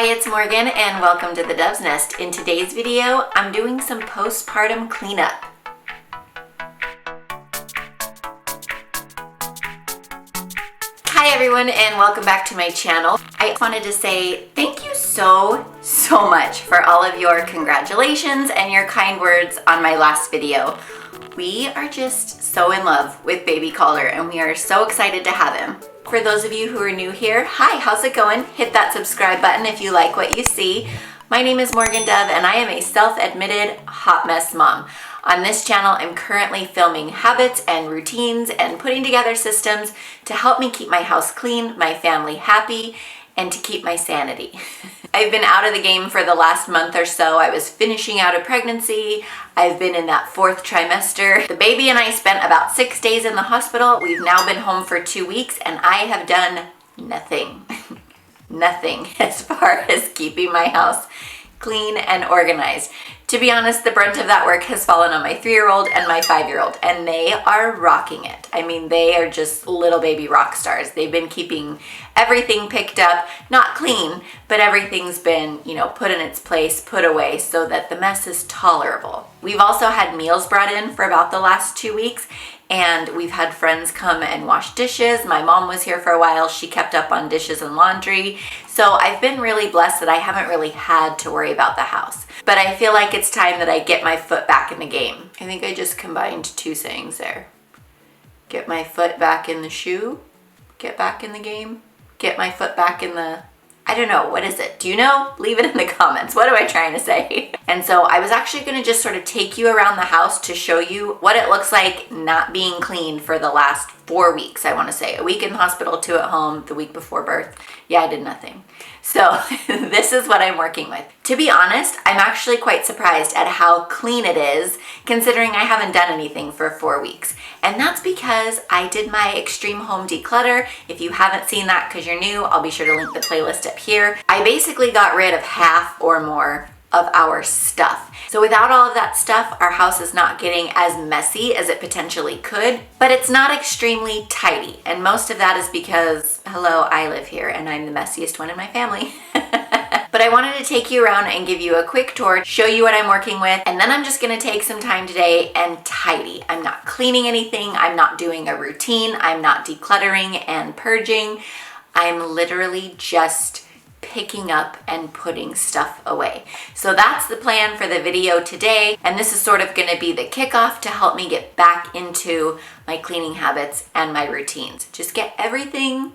Hi, it's Morgan and welcome to the Dove's Nest. In today's video, I'm doing some postpartum cleanup. Hi everyone and welcome back to my channel. I wanted to say thank you so much for all of your congratulations and your kind words on my last video. We are just so in love with baby Caller and we are so excited to have him. For those of you who are new here, hi, how's it going? Hit that subscribe button if you like what you see. My name is Morgan Dove and I am a self-admitted hot mess mom. On this channel, I'm currently filming habits and routines and putting together systems to help me keep my house clean, my family happy, and to keep my sanity. I've been out of the game for the last month or so. I was finishing out a pregnancy. I've been in that 4th trimester. The baby and I spent about 6 days in the hospital. We've now been home for 2 weeks and I have done nothing. Nothing as far as keeping my house clean and organized. To be honest, the brunt of that work has fallen on my 3-year-old and my 5-year-old, and they are rocking it. I mean, they are just little baby rock stars. They've been keeping everything picked up, not clean, but everything's been, put in its place, put away so that the mess is tolerable. We've also had meals brought in for about the last 2 weeks, and we've had friends come and wash dishes. My mom was here for a while. She kept up on dishes and laundry. So I've been really blessed that I haven't really had to worry about the house. But I feel like it's time that I get my foot back in the game. I think I just combined 2 sayings there. Get my foot back in the shoe, get back in the game, get my foot back in the, I don't know, what is it? Do you know? Leave it in the comments. What am I trying to say? And so I was actually gonna just sort of take you around the house to show you what it looks like not being clean for the last 4 weeks, I wanna say. A week in the hospital, 2 at home, the week before birth. Yeah, I did nothing. So this is what I'm working with. To be honest, I'm actually quite surprised at how clean it is considering I haven't done anything for 4 weeks. And that's because I did my extreme home declutter. If you haven't seen that because you're new, I'll be sure to link the playlist up here. I basically got rid of half or more of our stuff. So without all of that stuff, our house is not getting as messy as it potentially could, but it's not extremely tidy. And most of that is because, hello, I live here and I'm the messiest one in my family. But I wanted to take you around and give you a quick tour, show you what I'm working with, and then I'm just gonna take some time today and tidy. I'm not cleaning anything, I'm not doing a routine, I'm not decluttering and purging. I'm literally just picking up and putting stuff away. So that's the plan for the video today, and this is sort of going to be the kickoff to help me get back into my cleaning habits and my routines. Just get everything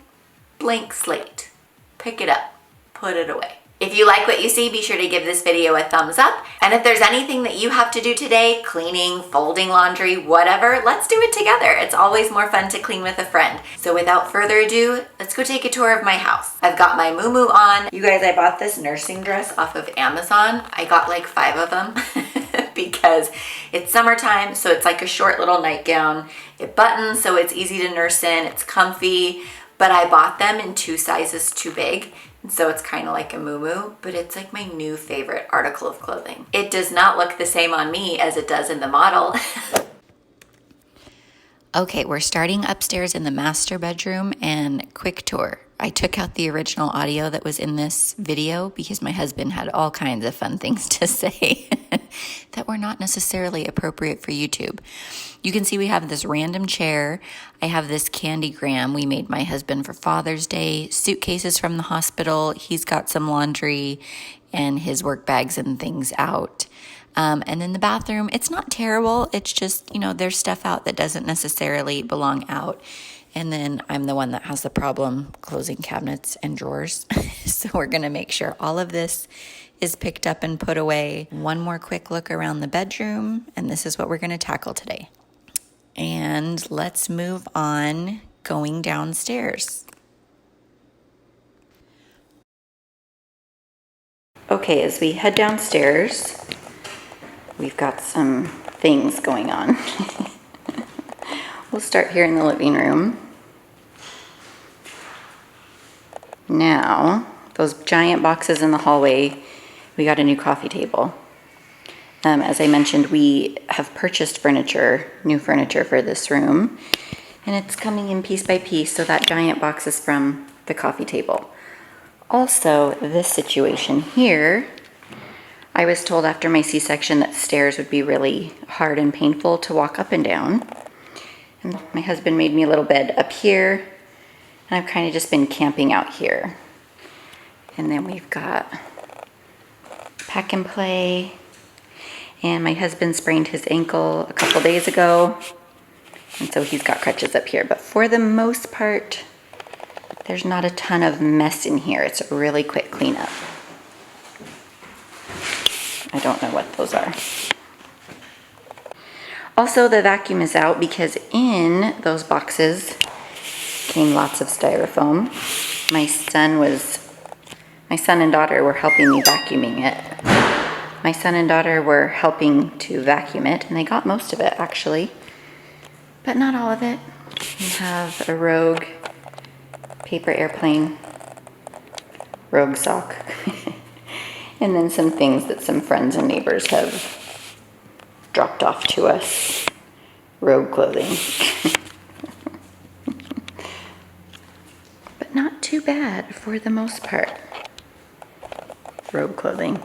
blank slate. Pick it up, put it away. If you like what you see, be sure to give this video a thumbs up. And if there's anything that you have to do today, cleaning, folding laundry, whatever, let's do it together. It's always more fun to clean with a friend. So without further ado, let's go take a tour of my house. I've got my muumuu on. You guys, I bought this nursing dress off of Amazon. I got like 5 of them because it's summertime, so it's like a short little nightgown. It buttons, so it's easy to nurse in, it's comfy, but I bought them in 2 sizes too big. So it's kind of like a muumuu, but it's like my new favorite article of clothing. It does not look the same on me as it does in the model. Okay, we're starting upstairs in the master bedroom and quick tour. I took out the original audio that was in this video because my husband had all kinds of fun things to say that were not necessarily appropriate for YouTube. You can see we have this random chair. I have this candygram we made my husband for Father's Day, suitcases from the hospital. He's got some laundry and his work bags and things out. And then the bathroom, it's not terrible. It's just, there's stuff out that doesn't necessarily belong out. And then I'm the one that has the problem closing cabinets and drawers. So we're going to make sure all of this is picked up and put away. One more quick look around the bedroom, and this is what we're going to tackle today. And let's move on going downstairs. Okay, as we head downstairs, we've got some things going on. We'll start here in the living room. Now, those giant boxes in the hallway, we got a new coffee table. As I mentioned, we have purchased furniture, new furniture for this room, and it's coming in piece by piece, so that giant box is from the coffee table. Also, this situation here, I was told after my C-section that stairs would be really hard and painful to walk up and down. And my husband made me a little bed up here, and I've kind of just been camping out here. And then we've got pack and play, and my husband sprained his ankle a couple days ago, and so he's got crutches up here. But for the most part, there's not a ton of mess in here. It's a really quick cleanup. I don't know what those are. Also, the vacuum is out because in those boxes came lots of styrofoam. My son and daughter were helping me vacuuming it. My son and daughter were helping to vacuum it, and they got most of it actually, but not all of it. We have a Rogue paper airplane, Rogue sock, and then some things that some friends and neighbors have dropped off to us. Rogue clothing. But not too bad for the most part. Rogue clothing.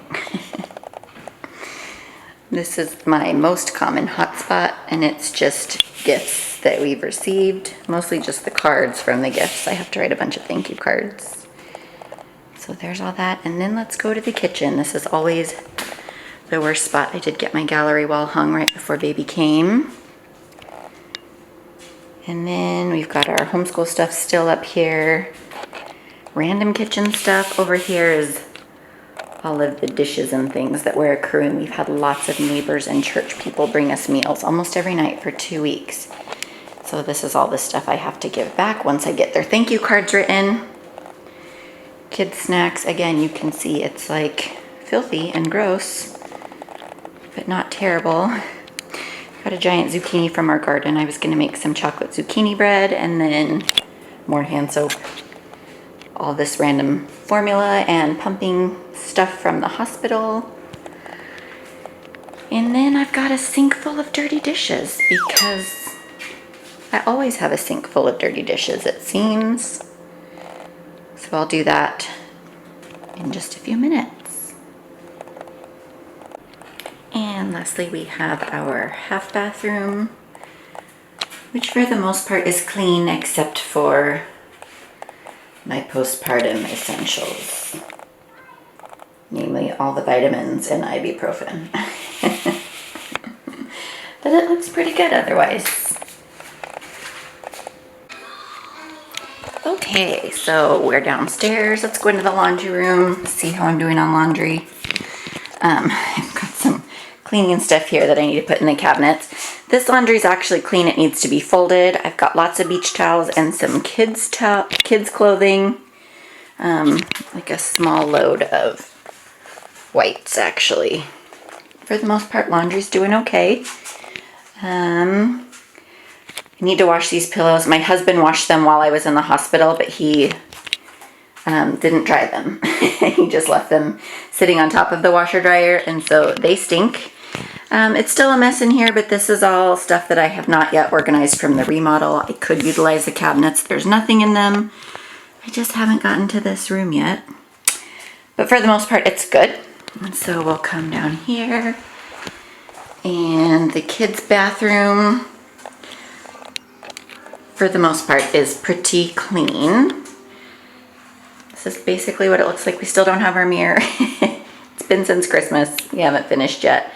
This is my most common hotspot, and it's just gifts that we've received. Mostly just the cards from the gifts. I have to write a bunch of thank you cards. So there's all that. And then let's go to the kitchen. This is always the worst spot. I did get my gallery wall hung right before baby came. And then we've got our homeschool stuff still up here. Random kitchen stuff. Over here is all of the dishes and things that we're accruing. We've had lots of neighbors and church people bring us meals almost every night for 2 weeks. So this is all the stuff I have to give back once I get their thank you cards written. Kids snacks, again, you can see it's like filthy and gross, but not terrible. Got a giant zucchini from our garden. I was gonna make some chocolate zucchini bread and then more hand soap. All this random formula and pumping stuff from the hospital. And then I've got a sink full of dirty dishes because I always have a sink full of dirty dishes, it seems. So I'll do that in just a few minutes. And lastly, we have our half bathroom, which for the most part is clean except for my postpartum essentials, namely all the vitamins and ibuprofen. But it looks pretty good otherwise. Okay, so we're downstairs. Let's go into the laundry room, see how I'm doing on laundry. I've got some cleaning stuff here that I need to put in the cabinets. This laundry is actually clean. It needs to be folded. I've got lots of beach towels and some kids clothing. Like a small load of whites, actually. For the most part, laundry's doing okay. I need to wash these pillows. My husband washed them while I was in the hospital, but he didn't dry them. He just left them sitting on top of the washer dryer, and so they stink. It's still a mess in here, but this is all stuff that I have not yet organized from the remodel. I could utilize the cabinets. There's nothing in them. I just haven't gotten to this room yet. But for the most part, it's good. And so we'll come down here. And the kids' bathroom, for the most part, is pretty clean. This is basically what it looks like. We still don't have our mirror. It's been since Christmas. We haven't finished yet.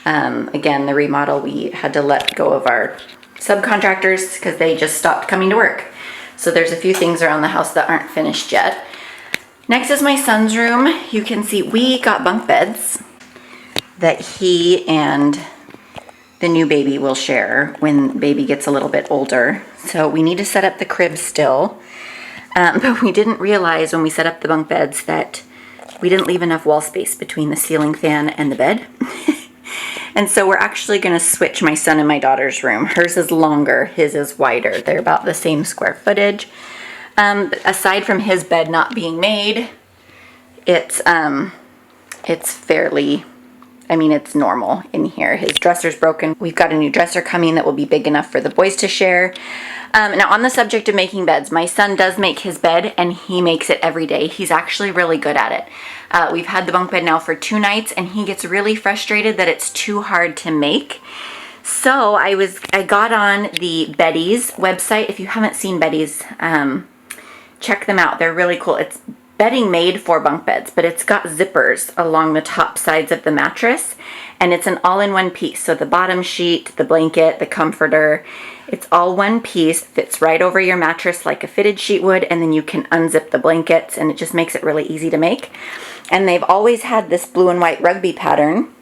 Again, the remodel, we had to let go of our subcontractors because they just stopped coming to work. So there's a few things around the house that aren't finished yet. Next is my son's room. You can see we got bunk beds that he and the new baby will share when baby gets a little bit older. So we need to set up the crib still. But we didn't realize when we set up the bunk beds that we didn't leave enough wall space between the ceiling fan and the bed. And so we're actually going to switch my son and my daughter's room. Hers is longer, his is wider. They're about the same square footage. Aside from his bed not being made, it's fairly, I mean, it's normal in here. His dresser's broken. We've got a new dresser coming that will be big enough for the boys to share. Now, on the subject of making beds, my son does make his bed, and he makes it every day. He's actually really good at it. We've had the bunk bed now for 2 nights, and he gets really frustrated that it's too hard to make. So I got on the Betty's website. If you haven't seen Betty's, check them out. They're really cool. It's bedding made for bunk beds, but it's got zippers along the top sides of the mattress, and it's an all-in-one piece. So the bottom sheet, the blanket, the comforter, it's all one piece, fits right over your mattress like a fitted sheet would, and then you can unzip the blankets, and it just makes it really easy to make. And they've always had this blue and white rugby pattern,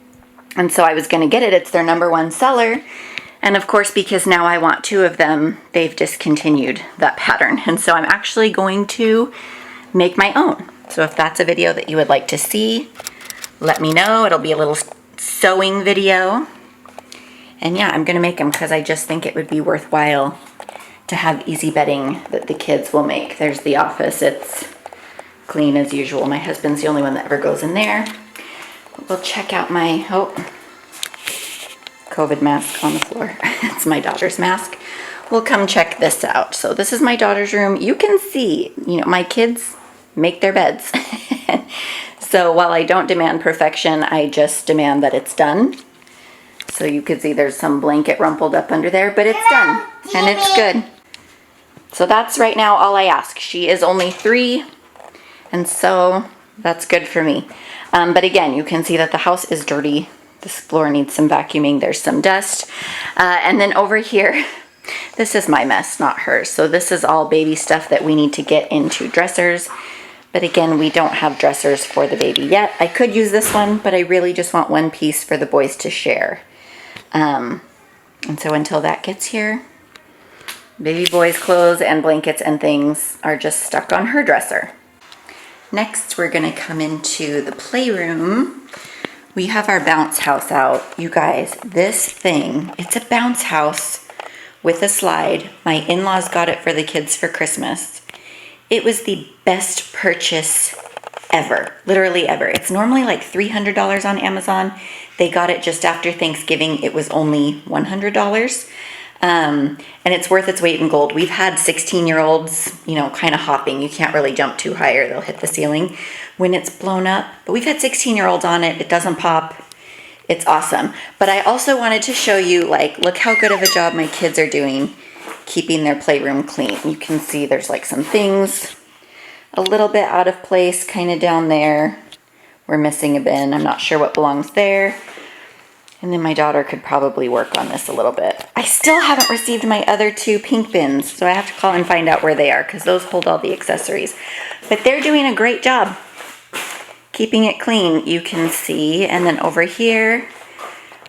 and so I was going to get it. It's their #1 seller. And of course, because now I want 2 of them, they've discontinued that pattern. And so I'm actually going to make my own. So if that's a video that you would like to see, let me know. It'll be a little sewing video. And yeah, I'm gonna make them because I just think it would be worthwhile to have easy bedding that the kids will make. There's the office, it's clean as usual. My husband's the only one that ever goes in there. We'll check out my, COVID mask on the floor. It's my daughter's mask. We'll come check this out. So this is my daughter's room. You can see, my kids make their beds. So while I don't demand perfection, I just demand that it's done. So you could see there's some blanket rumpled up under there, but it's done and it's good. So that's right now all I ask. She is only 3, and so that's good for me. But again, you can see that the house is dirty. This floor needs some vacuuming. There's some dust. And then over here, this is my mess, not hers. So this is all baby stuff that we need to get into dressers. But again, we don't have dressers for the baby yet. I could use this one, but I really just want one piece for the boys to share. And so until that gets here, baby boy's clothes and blankets and things are just stuck on her dresser. Next, we're gonna come into the playroom. We have our bounce house out. You guys, this thing, it's a bounce house with a slide. My in-laws got it for the kids for Christmas. It was the best purchase ever, literally ever. It's normally like $300 on Amazon. They got it just after Thanksgiving. It was only $100. And it's worth its weight in gold. We've had 16-year-olds, kind of hopping. You can't really jump too high or they'll hit the ceiling when it's blown up. But we've had 16-year-olds on it. It doesn't pop. It's awesome. But I also wanted to show you, look how good of a job my kids are doing keeping their playroom clean. You can see there's some things a little bit out of place kind of down there. We're missing a bin. I'm not sure what belongs there. And then my daughter could probably work on this a little bit. I still haven't received my other 2 pink bins, so I have to call and find out where they are because those hold all the accessories. But they're doing a great job keeping it clean, you can see. And then over here,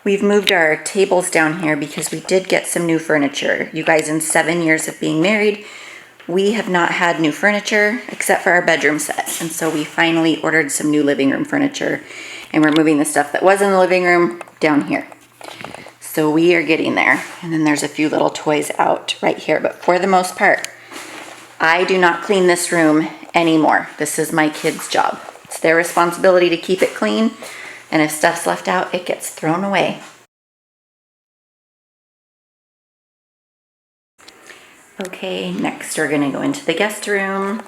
we've moved our tables down here because we did get some new furniture. You guys, in 7 years of being married, we have not had new furniture except for our bedroom set. And so we finally ordered some new living room furniture, and we're moving the stuff that was in the living room down here. So we are getting there. And then there's a few little toys out right here. But for the most part, I do not clean this room anymore. This is my kids' job. It's their responsibility to keep it clean. And if stuff's left out, it gets thrown away. Okay, next we're gonna go into the guest room.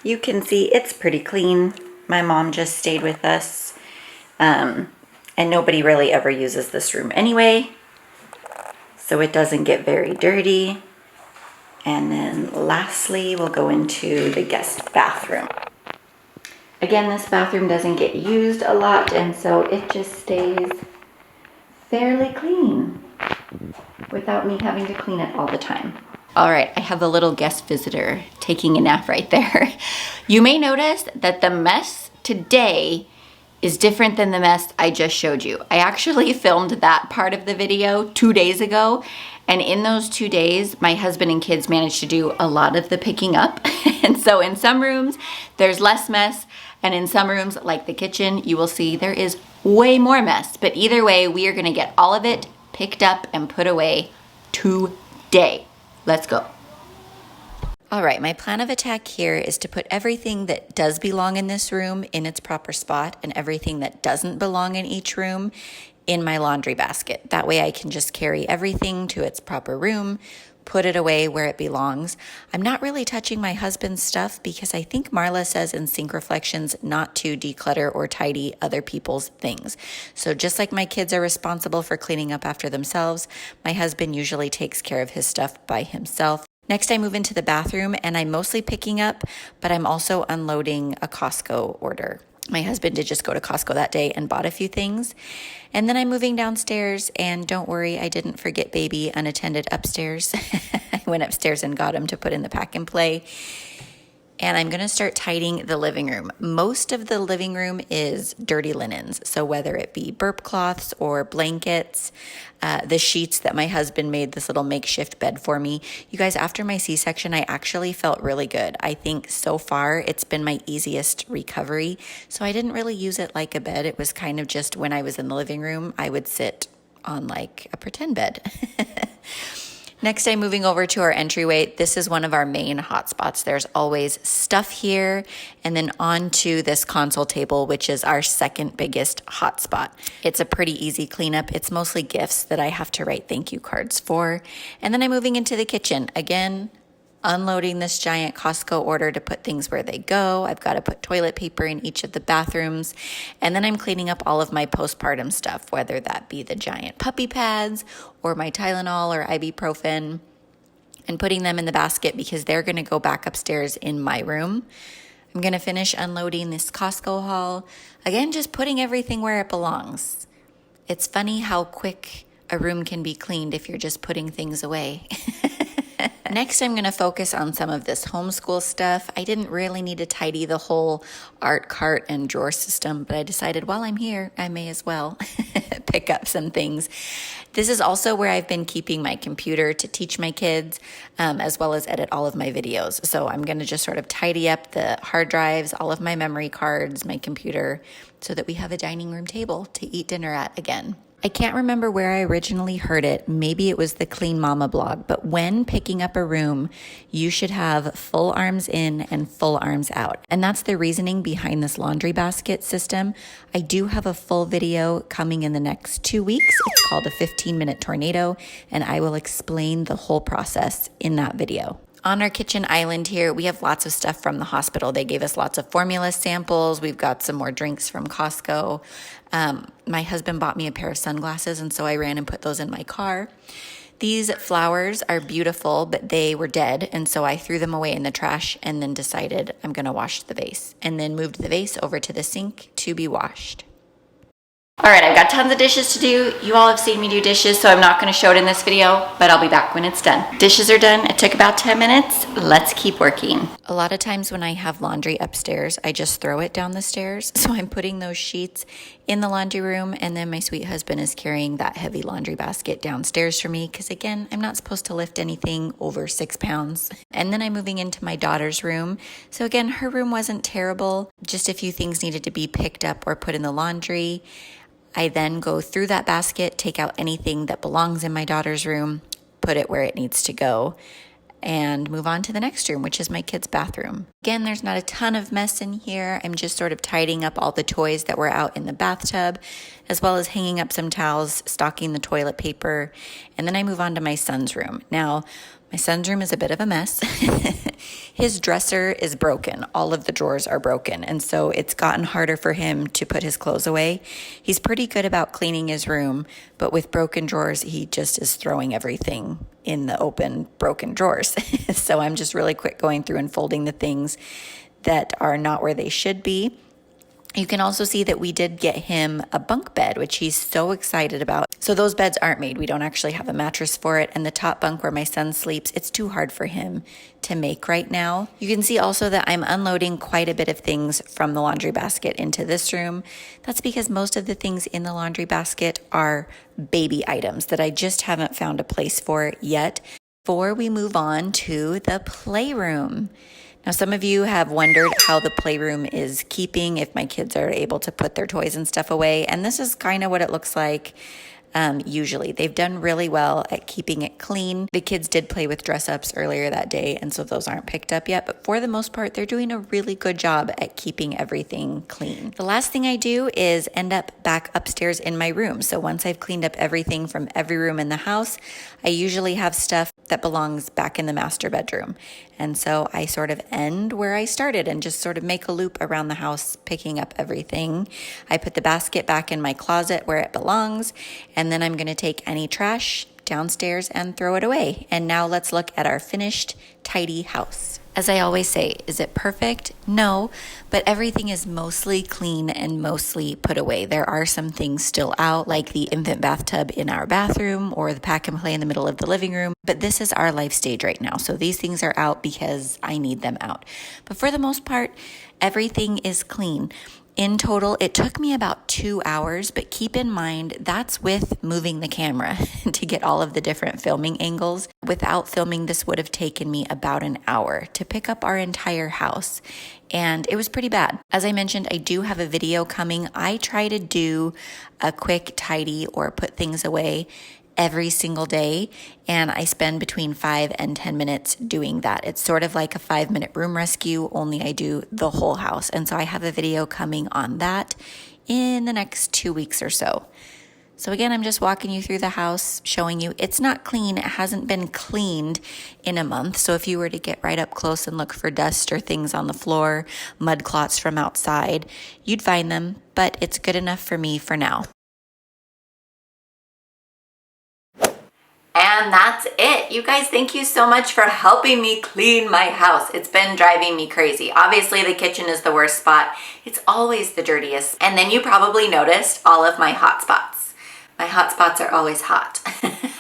You can see it's pretty clean. My mom just stayed with us. And nobody really ever uses this room anyway, so it doesn't get very dirty. And then lastly, we'll go into the guest bathroom. Again, this bathroom doesn't get used a lot, and so it just stays fairly clean without me having to clean it all the time. All right, I have a little guest visitor taking a nap right there. You may notice that the mess today is different than the mess I just showed you. I actually filmed that part of the video 2 days ago, and in those 2 days, my husband and kids managed to do a lot of the picking up. And so in some rooms, there's less mess, and in some rooms, like the kitchen, you will see there is way more mess. But either way, we are gonna get all of it picked up and put away today. Let's go. All right, my plan of attack here is to put everything that does belong in this room in its proper spot and everything that doesn't belong in each room in my laundry basket. That way I can just carry everything to its proper room, put it away where it belongs. I'm not really touching my husband's stuff because I think Marla says in Sync Reflections not to declutter or tidy other people's things. So just like my kids are responsible for cleaning up after themselves, my husband usually takes care of his stuff by himself. Next, I move into the bathroom and I'm mostly picking up, but I'm also unloading a Costco order. My husband did just go to Costco that day and bought a few things. And then I'm moving downstairs, and don't worry, I didn't forget baby unattended upstairs. I went upstairs and got him to put in the pack and play. And I'm gonna start tidying the living room. Most of the living room is dirty linens. So whether it be burp cloths or blankets, the sheets that my husband made this little makeshift bed for me. You guys, after my C-section, I actually felt really good. I think so far it's been my easiest recovery. So I didn't really use it like a bed. It was kind of just when I was in the living room, I would sit on like a pretend bed. Next, I'm moving over to our entryway. This is one of our main hotspots. There's always stuff here, and then onto this console table, which is our second biggest hotspot. It's a pretty easy cleanup. It's mostly gifts that I have to write thank you cards for. And then I'm moving into the kitchen. Again, unloading this giant Costco order to put things where they go. I've got to put toilet paper in each of the bathrooms. And then I'm cleaning up all of my postpartum stuff, whether that be the giant puppy pads or my Tylenol or ibuprofen, and putting them in the basket because they're going to go back upstairs in my room. I'm going to finish unloading this Costco haul. Again, just putting everything where it belongs. It's funny how quick a room can be cleaned if you're just putting things away. Next, I'm going to focus on some of this homeschool stuff. I didn't really need to tidy the whole art cart and drawer system, but I decided while I'm here, I may as well pick up some things. This is also where I've been keeping my computer to teach my kids, as well as edit all of my videos. So I'm going to just sort of tidy up the hard drives, all of my memory cards, my computer, so that we have a dining room table to eat dinner at again. I can't remember where I originally heard it. Maybe it was the Clean Mama blog, but when picking up a room, you should have full arms in and full arms out. And that's the reasoning behind this laundry basket system. I do have a full video coming in the next 2 weeks. It's called a 15-minute tornado, and I will explain the whole process in that video. On our kitchen island here, we have lots of stuff from the hospital. They gave us lots of formula samples. We've got some more drinks from Costco. My husband bought me a pair of sunglasses, and so I ran and put those in my car. These flowers are beautiful, but they were dead, and so I threw them away in the trash and then decided I'm going to wash the vase, and then moved the vase over to the sink to be washed. All right, I've got tons of dishes to do. You all have seen me do dishes, so I'm not going to show it in this video, but I'll be back when it's done. Dishes are done. It took about 10 minutes. Let's keep working. A lot of times when I have laundry upstairs, I just throw it down the stairs. So I'm putting those sheets in the laundry room, and then my sweet husband is carrying that heavy laundry basket downstairs for me because, again, I'm not supposed to lift anything over 6 pounds. And then I'm moving into my daughter's room. So again, her room wasn't terrible. Just a few things needed to be picked up or put in the laundry. I then go through that basket, take out anything that belongs in my daughter's room, put it where it needs to go, and move on to the next room, which is my kids' bathroom. Again, there's not a ton of mess in here. I'm just sort of tidying up all the toys that were out in the bathtub, as well as hanging up some towels, stocking the toilet paper, and then I move on to my son's room. Now, my son's room is a bit of a mess. His dresser is broken. All of the drawers are broken. And so it's gotten harder for him to put his clothes away. He's pretty good about cleaning his room, but with broken drawers, he just is throwing everything in the open, broken drawers. So I'm just really quick going through and folding the things that are not where they should be. You can also see that we did get him a bunk bed, which he's so excited about. So those beds aren't made. We don't actually have a mattress for it. And the top bunk where my son sleeps, it's too hard for him to make right now. You can see also that I'm unloading quite a bit of things from the laundry basket into this room. That's because most of the things in the laundry basket are baby items that I just haven't found a place for yet. Before we move on to the playroom. Now, some of you have wondered how the playroom is keeping, if my kids are able to put their toys and stuff away. And this is kind of what it looks like usually. They've done really well at keeping it clean. The kids did play with dress-ups earlier that day, and so those aren't picked up yet. But for the most part, they're doing a really good job at keeping everything clean. The last thing I do is end up back upstairs in my room. So once I've cleaned up everything from every room in the house, I usually have stuff that belongs back in the master bedroom. And so I sort of end where I started and just sort of make a loop around the house, picking up everything. I put the basket back in my closet where it belongs, and then I'm going to take any trash downstairs and throw it away. And now let's look at our finished, tidy house. As I always say, is it perfect? No, but everything is mostly clean and mostly put away. There are some things still out, like the infant bathtub in our bathroom or the pack and play in the middle of the living room, but this is our life stage right now. So these things are out because I need them out. But for the most part, everything is clean. In total, it took me about 2 hours, but keep in mind that's with moving the camera to get all of the different filming angles. Without filming, this would have taken me about an hour to pick up our entire house, and it was pretty bad. As I mentioned, I do have a video coming. I try to do a quick tidy or put things away every single day, and I spend between 5 and 10 minutes doing that. It's sort of like a 5-minute room rescue, only I do the whole house. And so I have a video coming on that in the next 2 weeks or so. So again, I'm just walking you through the house, showing you it's not clean. It hasn't been cleaned in a month. So if you were to get right up close and look for dust or things on the floor, mud clots from outside, you'd find them, but it's good enough for me for now. And that's it. You guys, thank you so much for helping me clean my house. It's been driving me crazy. Obviously, the kitchen is the worst spot. It's always the dirtiest. And then you probably noticed all of my hot spots. My hot spots are always hot.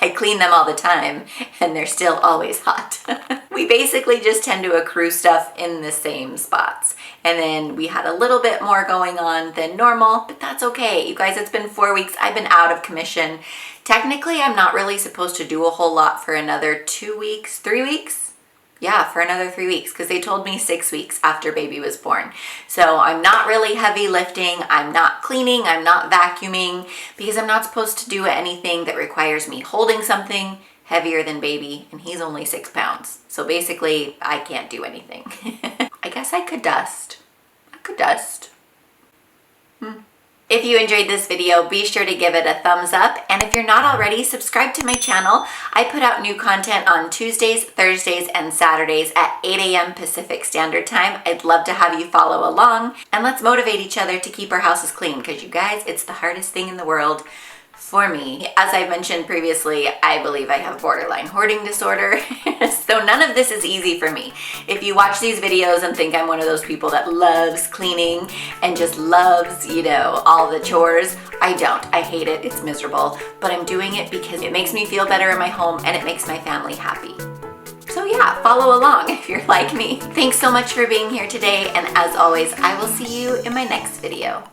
I clean them all the time, and they're still always hot. We basically just tend to accrue stuff in the same spots. And then we had a little bit more going on than normal, but that's okay. You guys, it's been 4 weeks. I've been out of commission. Technically, I'm not really supposed to do a whole lot for another 2 weeks, 3 weeks. Yeah, for another 3 weeks, because they told me 6 weeks after baby was born. So I'm not really heavy lifting. I'm not cleaning. I'm not vacuuming, because I'm not supposed to do anything that requires me holding something heavier than baby, and he's only 6 pounds. So basically, I can't do anything. I guess I could dust. I could dust. If you enjoyed this video, be sure to give it a thumbs up. And if you're not already, subscribe to my channel. I put out new content on Tuesdays, Thursdays, and Saturdays at 8 a.m. Pacific Standard Time. I'd love to have you follow along. And let's motivate each other to keep our houses clean, because you guys, it's the hardest thing in the world for me. As I mentioned previously, I believe I have borderline hoarding disorder. So none of this is easy for me. If you watch these videos and think I'm one of those people that loves cleaning and just loves, you know, all the chores, I don't. I hate it. It's miserable. But I'm doing it because it makes me feel better in my home and it makes my family happy. So yeah, follow along if you're like me. Thanks so much for being here today. And as always, I will see you in my next video.